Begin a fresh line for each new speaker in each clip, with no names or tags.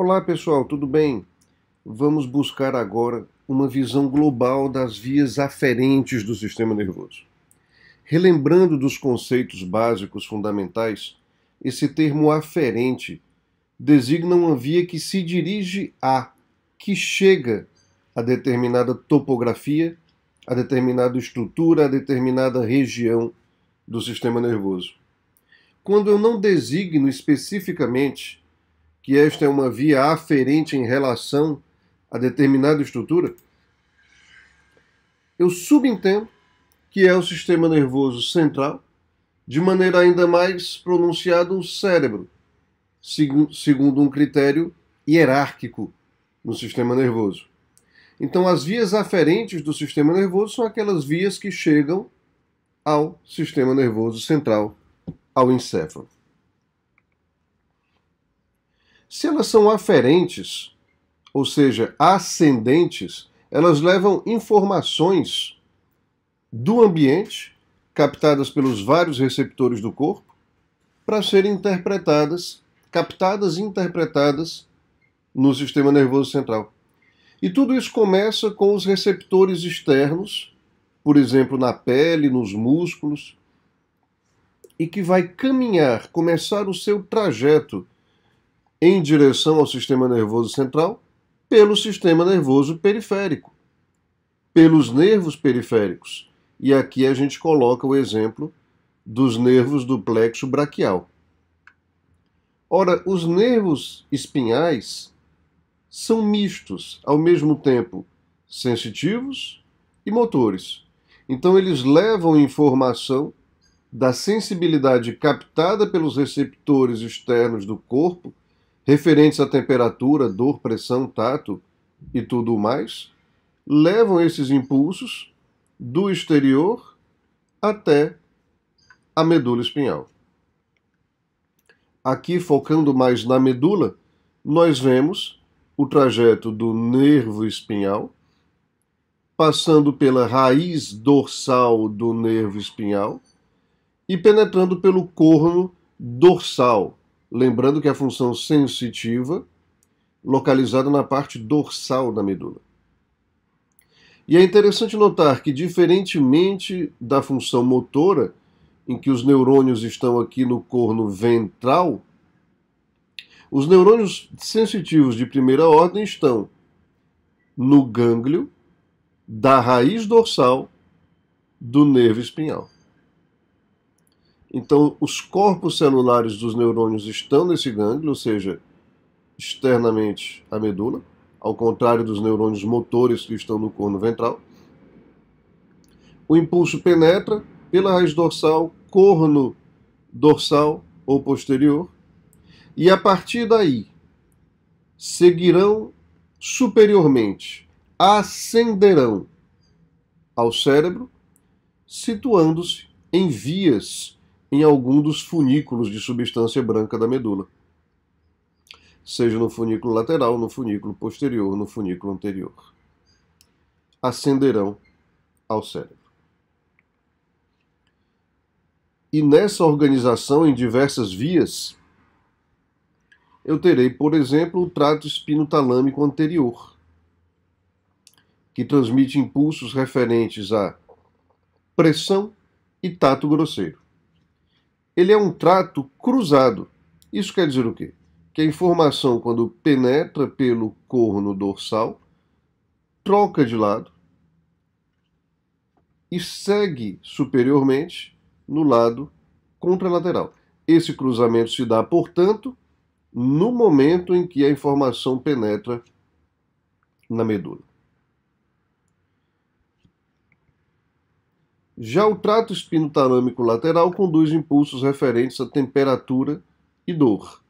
Olá pessoal, tudo bem? Vamos buscar agora uma visão global das vias aferentes do sistema nervoso. Relembrando dos conceitos básicos fundamentais, esse termo aferente designa uma via que se dirige a, que chega a determinada topografia, a determinada estrutura, a determinada região do sistema nervoso. Quando eu não designo especificamente que esta é uma via aferente em relação a determinada estrutura, eu subentendo que é o sistema nervoso central, de maneira ainda mais pronunciada o cérebro, segundo um critério hierárquico no sistema nervoso. Então, as vias aferentes do sistema nervoso são aquelas vias que chegam ao sistema nervoso central, ao encéfalo. Se elas são aferentes, ou seja, ascendentes, elas levam informações do ambiente, captadas pelos vários receptores do corpo, para serem interpretadas, captadas e interpretadas no sistema nervoso central. E tudo isso começa com os receptores externos, por exemplo, na pele, nos músculos, e que vai começar o seu trajeto em direção ao sistema nervoso central pelo sistema nervoso periférico, pelos nervos periféricos. E aqui a gente coloca o exemplo dos nervos do plexo braquial. Ora, os nervos espinhais são mistos, ao mesmo tempo sensitivos e motores. Então eles levam informação da sensibilidade captada pelos receptores externos do corpo, referentes à temperatura, dor, pressão, tato e tudo mais, levam esses impulsos do exterior até a medula espinhal. Aqui, focando mais na medula, nós vemos o trajeto do nervo espinhal, passando pela raiz dorsal do nervo espinhal e penetrando pelo corno dorsal, lembrando que a função sensitiva localizada na parte dorsal da medula. E é interessante notar que, diferentemente da função motora, em que os neurônios estão aqui no corno ventral, os neurônios sensitivos de primeira ordem estão no gânglio da raiz dorsal do nervo espinhal. Então, os corpos celulares dos neurônios estão nesse gânglio, ou seja, externamente à medula, ao contrário dos neurônios motores que estão no corno ventral. O impulso penetra pela raiz dorsal, corno dorsal ou posterior, e a partir daí seguirão superiormente, ascenderão ao cérebro, situando-se em vias em algum dos funículos de substância branca da medula, seja no funículo lateral, no funículo posterior, no funículo anterior. Ascenderão ao cérebro. E nessa organização em diversas vias, eu terei, por exemplo, o trato espinotalâmico anterior, que transmite impulsos referentes a pressão e tato grosseiro. Ele é um trato cruzado. Isso quer dizer o quê? Que a informação, quando penetra pelo corno dorsal, troca de lado e segue superiormente no lado contralateral. Esse cruzamento se dá, portanto, no momento em que a informação penetra na medula. Já o trato espinotalâmico lateral conduz impulsos referentes à temperatura e dor.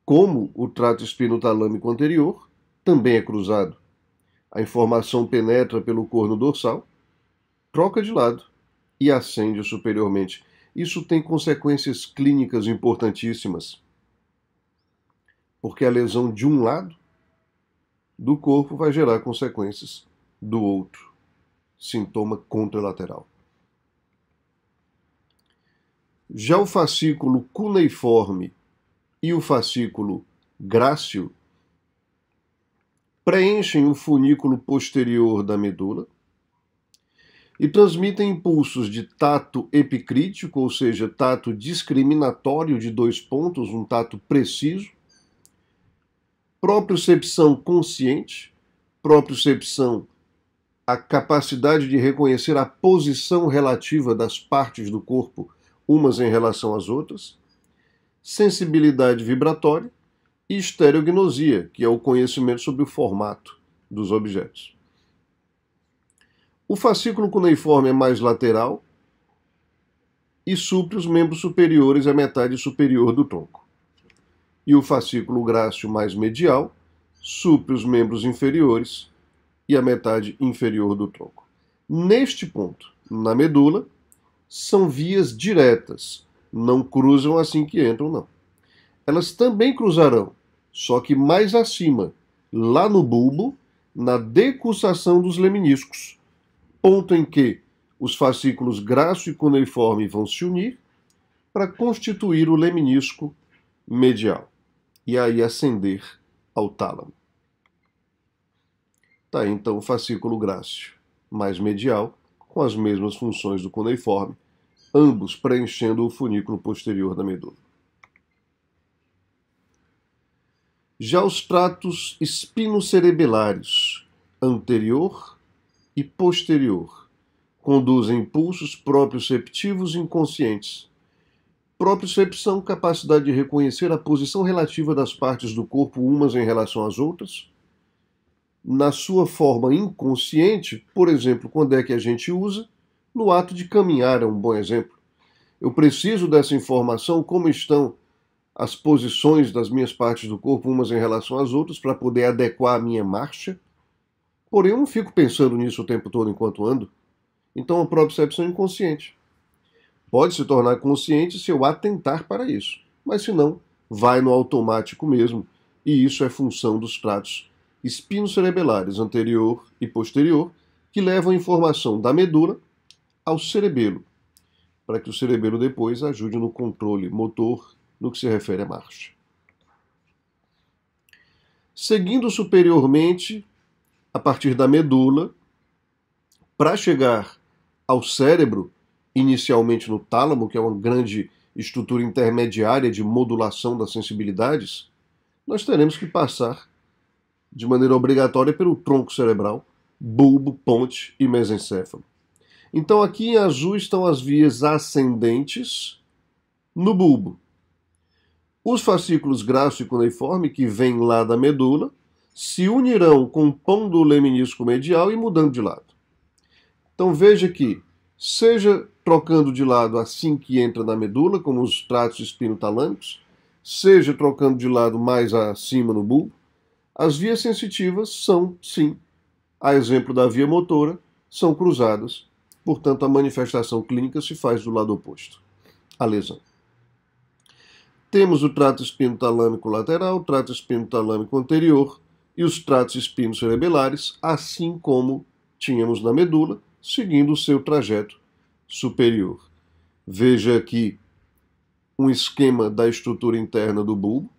Como o trato espinotalâmico anterior também é cruzado. A informação penetra pelo corno dorsal, troca de lado e ascende superiormente. Isso tem consequências clínicas importantíssimas, porque a lesão de um lado do corpo vai gerar consequências do outro. Sintoma contralateral. Já o fascículo cuneiforme e o fascículo grácil preenchem o funículo posterior da medula e transmitem impulsos de tato epicrítico, ou seja, tato discriminatório de 2 pontos, um tato preciso, propriocepção consciente, propriocepção, a capacidade de reconhecer a posição relativa das partes do corpo umas em relação às outras, sensibilidade vibratória e estereognosia, que é o conhecimento sobre o formato dos objetos. O fascículo cuneiforme é mais lateral e supre os membros superiores à metade superior do tronco. E o fascículo grácil mais medial supre os membros inferiores e a metade inferior do tronco. Neste ponto, na medula, são vias diretas, não cruzam assim que entram, não. Elas também cruzarão, só que mais acima, lá no bulbo, na decussação dos leminiscos, ponto em que os fascículos grácil e cuneiforme vão se unir para constituir o leminisco medial e aí ascender ao tálamo. Tá aí, então, o fascículo grácil mais medial, com as mesmas funções do cuneiforme, ambos preenchendo o funículo posterior da medula. Já os tratos espinocerebelares, anterior e posterior, conduzem impulsos proprioceptivos inconscientes. Propriocepção, capacidade de reconhecer a posição relativa das partes do corpo umas em relação às outras. Na sua forma inconsciente, por exemplo, quando é que a gente usa? No ato de caminhar é um bom exemplo. Eu preciso dessa informação, como estão as posições das minhas partes do corpo umas em relação às outras, para poder adequar a minha marcha. Porém, eu não fico pensando nisso o tempo todo enquanto ando. Então, a propriocepção é inconsciente. Pode se tornar consciente se eu atentar para isso, mas se não, vai no automático mesmo, e isso é função dos tratos espinocerebelares anterior e posterior, que levam a informação da medula ao cerebelo, para que o cerebelo depois ajude no controle motor no que se refere à marcha. Seguindo superiormente, a partir da medula, para chegar ao cérebro, inicialmente no tálamo, que é uma grande estrutura intermediária de modulação das sensibilidades, nós teremos que passar de maneira obrigatória pelo tronco cerebral, bulbo, ponte e mesencéfalo. Então aqui em azul estão as vias ascendentes no bulbo. Os fascículos grácil e cuneiforme, que vêm lá da medula, se unirão com o pão do leminisco medial e mudando de lado. Então veja que, seja trocando de lado assim que entra na medula, como os tratos espinotalâmicos, seja trocando de lado mais acima no bulbo, as vias sensitivas são, sim, a exemplo da via motora, são cruzadas, portanto a manifestação clínica se faz do lado oposto, a lesão. Temos o trato espinotalâmico lateral, o trato espinotalâmico anterior e os tratos espinocerebelares, assim como tínhamos na medula, seguindo o seu trajeto superior. Veja aqui um esquema da estrutura interna do bulbo,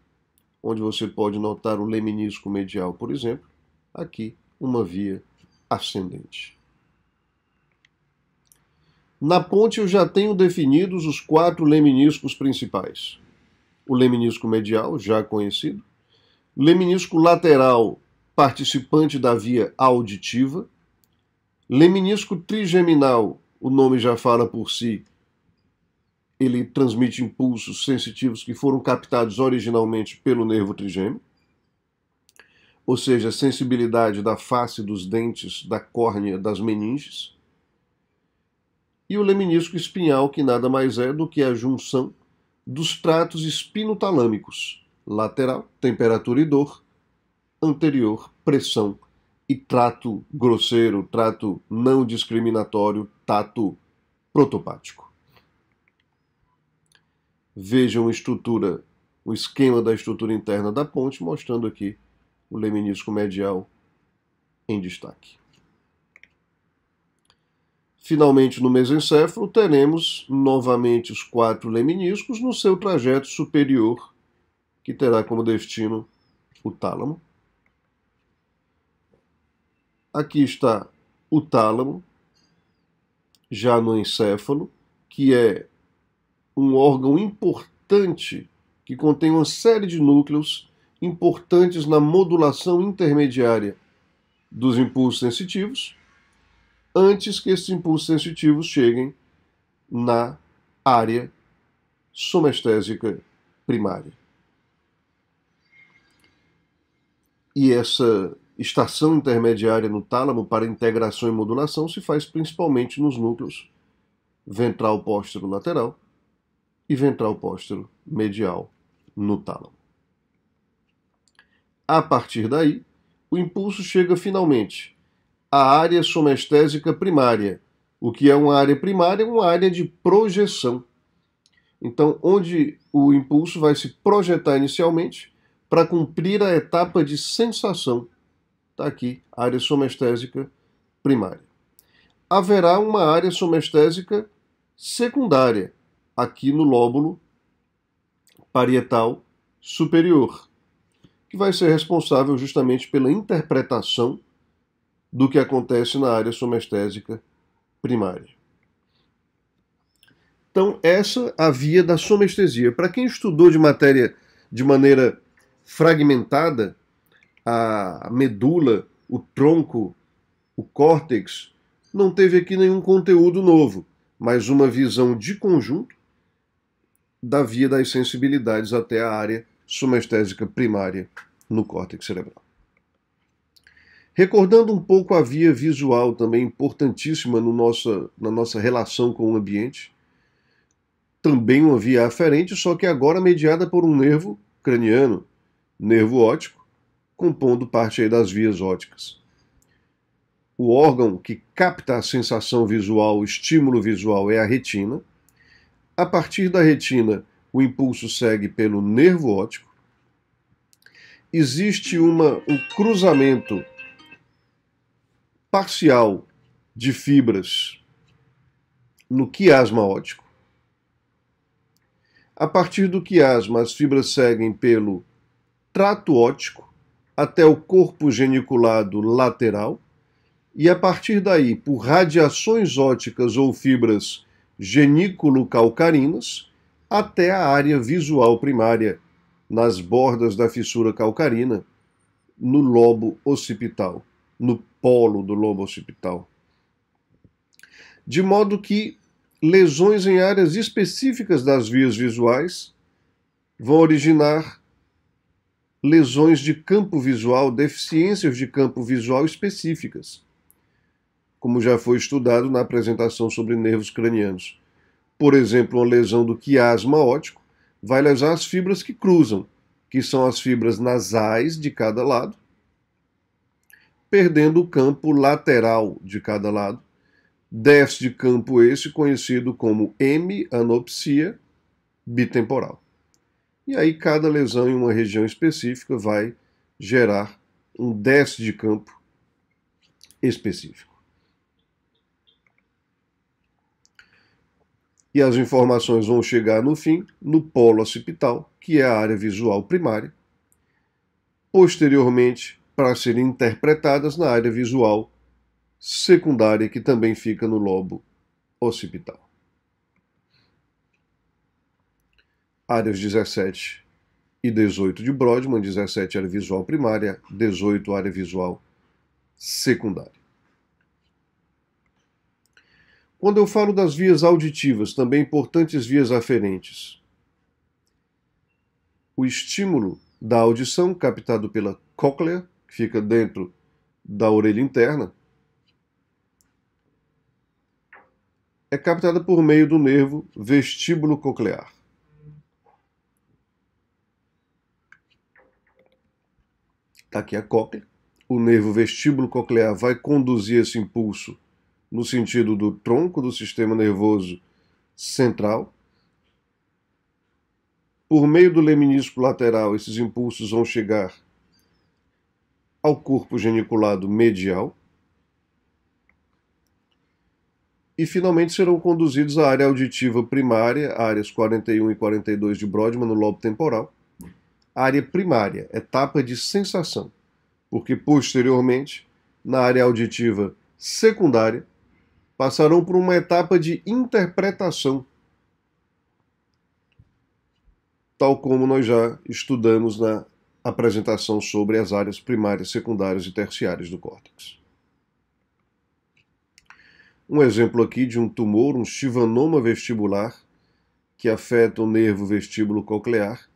onde você pode notar o leminisco medial, por exemplo, aqui uma via ascendente. Na ponte eu já tenho definidos os 4 leminiscos principais. O leminisco medial, já conhecido, leminisco lateral, participante da via auditiva, leminisco trigeminal, o nome já fala por si, ele transmite impulsos sensitivos que foram captados originalmente pelo nervo trigêmeo, ou seja, a sensibilidade da face, dos dentes, da córnea, das meninges. E o leminisco espinhal, que nada mais é do que a junção dos tratos espinotalâmicos, lateral, temperatura e dor, anterior, pressão, e trato grosseiro, trato não discriminatório, tato protopático. Vejam o esquema da estrutura interna da ponte, mostrando aqui o leminisco medial em destaque. Finalmente, no mesencéfalo, teremos novamente os 4 leminiscos no seu trajeto superior, que terá como destino o tálamo. Aqui está o tálamo, já no encéfalo, que é um órgão importante que contém uma série de núcleos importantes na modulação intermediária dos impulsos sensitivos, antes que esses impulsos sensitivos cheguem na área somestésica primária. E essa estação intermediária no tálamo para integração e modulação se faz principalmente nos núcleos ventral póstero lateral e ventral póstero medial no tálamo. A partir daí, o impulso chega finalmente à área somestésica primária. O que é uma área primária? É uma área de projeção. Então, onde o impulso vai se projetar inicialmente para cumprir a etapa de sensação. Está aqui, área somestésica primária. Haverá uma área somestésica secundária, aqui no lóbulo parietal superior, que vai ser responsável justamente pela interpretação do que acontece na área somestésica primária. Então, essa é a via da somestesia. Para quem estudou de maneira fragmentada, a medula, o tronco, o córtex, não teve aqui nenhum conteúdo novo, mas uma visão de conjunto da via das sensibilidades até a área somestésica primária no córtex cerebral. Recordando um pouco a via visual, também importantíssima na nossa relação com o ambiente, também uma via aferente, só que agora mediada por um nervo craniano, nervo óptico, compondo parte aí das vias ópticas. O órgão que capta a sensação visual, o estímulo visual, é a retina. A partir da retina, o impulso segue pelo nervo óptico. Existe um cruzamento parcial de fibras no quiasma óptico. A partir do quiasma, as fibras seguem pelo trato óptico até o corpo geniculado lateral, e a partir daí, por radiações ópticas ou fibras genículo-calcarinas, até a área visual primária, nas bordas da fissura calcarina, no lobo occipital, no polo do lobo occipital. De modo que lesões em áreas específicas das vias visuais vão originar lesões de campo visual, deficiências de campo visual específicas, como já foi estudado na apresentação sobre nervos cranianos. Por exemplo, uma lesão do quiasma óptico vai lesar as fibras que cruzam, que são as fibras nasais de cada lado, perdendo o campo lateral de cada lado, déficit de campo esse conhecido como hemianopsia bitemporal. E aí cada lesão em uma região específica vai gerar um déficit de campo específico. E as informações vão chegar no fim no polo occipital, que é a área visual primária, posteriormente para serem interpretadas na área visual secundária, que também fica no lobo occipital. Áreas 17 e 18 de Brodmann, 17 área visual primária, 18 área visual secundária. Quando eu falo das vias auditivas, também importantes vias aferentes. O estímulo da audição, captado pela cóclea, que fica dentro da orelha interna, é captada por meio do nervo vestíbulo coclear. Está aqui a cóclea. O nervo vestíbulo coclear vai conduzir esse impulso no sentido do tronco do sistema nervoso central. Por meio do leminísculo lateral, esses impulsos vão chegar ao corpo geniculado medial e finalmente serão conduzidos à área auditiva primária, áreas 41 e 42 de Brodmann, no lobo temporal. Área primária, etapa de sensação, porque posteriormente na área auditiva secundária passarão por uma etapa de interpretação, tal como nós já estudamos na apresentação sobre as áreas primárias, secundárias e terciárias do córtex. Um exemplo aqui de um tumor, um chivanoma vestibular, que afeta o nervo vestíbulo coclear.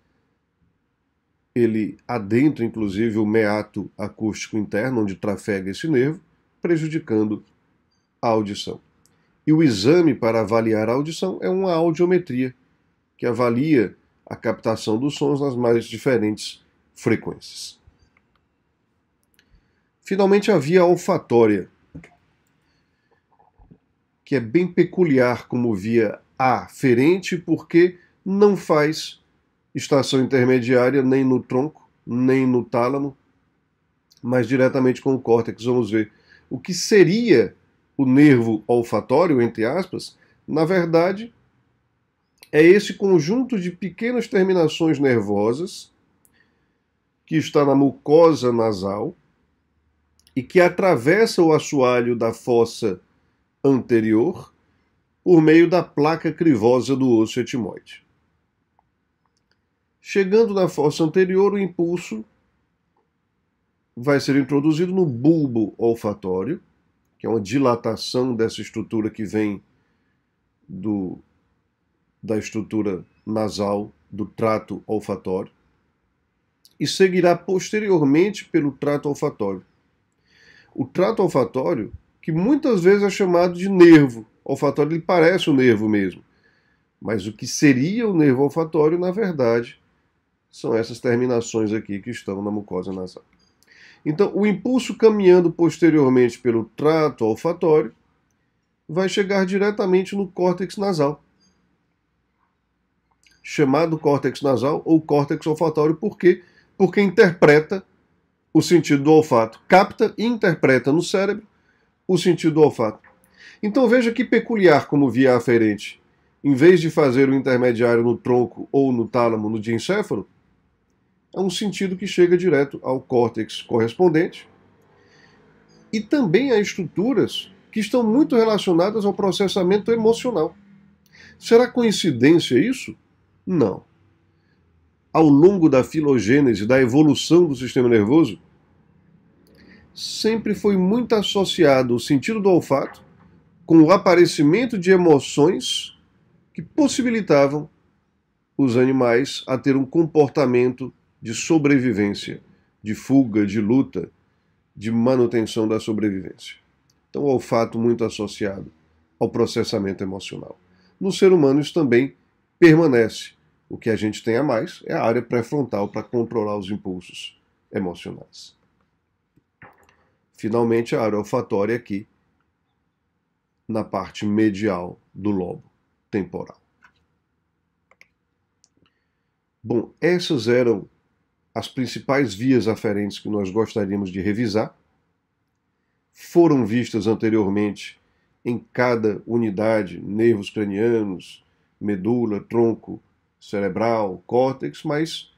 Ele adentra, inclusive, o meato acústico interno, onde trafega esse nervo, prejudicando a audição. E o exame para avaliar a audição é uma audiometria, que avalia a captação dos sons nas mais diferentes frequências. Finalmente, a via olfatória, que é bem peculiar como via aferente, porque não faz estação intermediária nem no tronco, nem no tálamo, mas diretamente com o córtex. Vamos ver o que seria o nervo olfatório, entre aspas. Na verdade, é esse conjunto de pequenas terminações nervosas que está na mucosa nasal e que atravessa o assoalho da fossa anterior por meio da placa crivosa do osso etimoide. Chegando na fossa anterior, o impulso vai ser introduzido no bulbo olfatório, que é uma dilatação dessa estrutura que vem da estrutura nasal do trato olfatório, e seguirá posteriormente pelo trato olfatório. O trato olfatório, que muitas vezes é chamado de nervo olfatório, ele parece o nervo mesmo, mas o que seria o nervo olfatório, na verdade, são essas terminações aqui que estão na mucosa nasal. Então, o impulso caminhando posteriormente pelo trato olfatório vai chegar diretamente no córtex nasal, chamado córtex nasal ou córtex olfatório. Por quê? Porque interpreta o sentido do olfato, capta e interpreta no cérebro o sentido do olfato. Então veja que peculiar como via aferente. Em vez de fazer o intermediário no tronco ou no tálamo, no diencéfalo, é um sentido que chega direto ao córtex correspondente e também a estruturas que estão muito relacionadas ao processamento emocional. Será coincidência isso? Não. Ao longo da filogênese, da evolução do sistema nervoso, sempre foi muito associado o sentido do olfato com o aparecimento de emoções que possibilitavam os animais a ter um comportamento de sobrevivência, de fuga, de luta, de manutenção da sobrevivência. Então, o olfato muito associado ao processamento emocional. No ser humano, isso também permanece. O que a gente tem a mais é a área pré-frontal para controlar os impulsos emocionais. Finalmente, a área olfatória aqui, na parte medial do lobo temporal. Bom, essas eram as principais vias aferentes que nós gostaríamos de revisar. Foram vistas anteriormente em cada unidade, nervos cranianos, medula, tronco cerebral, córtex, mas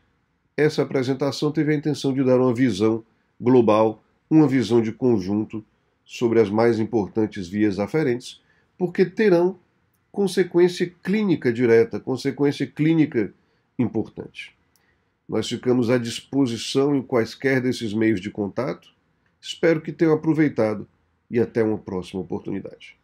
essa apresentação teve a intenção de dar uma visão global, uma visão de conjunto sobre as mais importantes vias aferentes, porque terão consequência clínica direta, consequência clínica importante. Nós ficamos à disposição em quaisquer desses meios de contato. Espero que tenham aproveitado e até uma próxima oportunidade.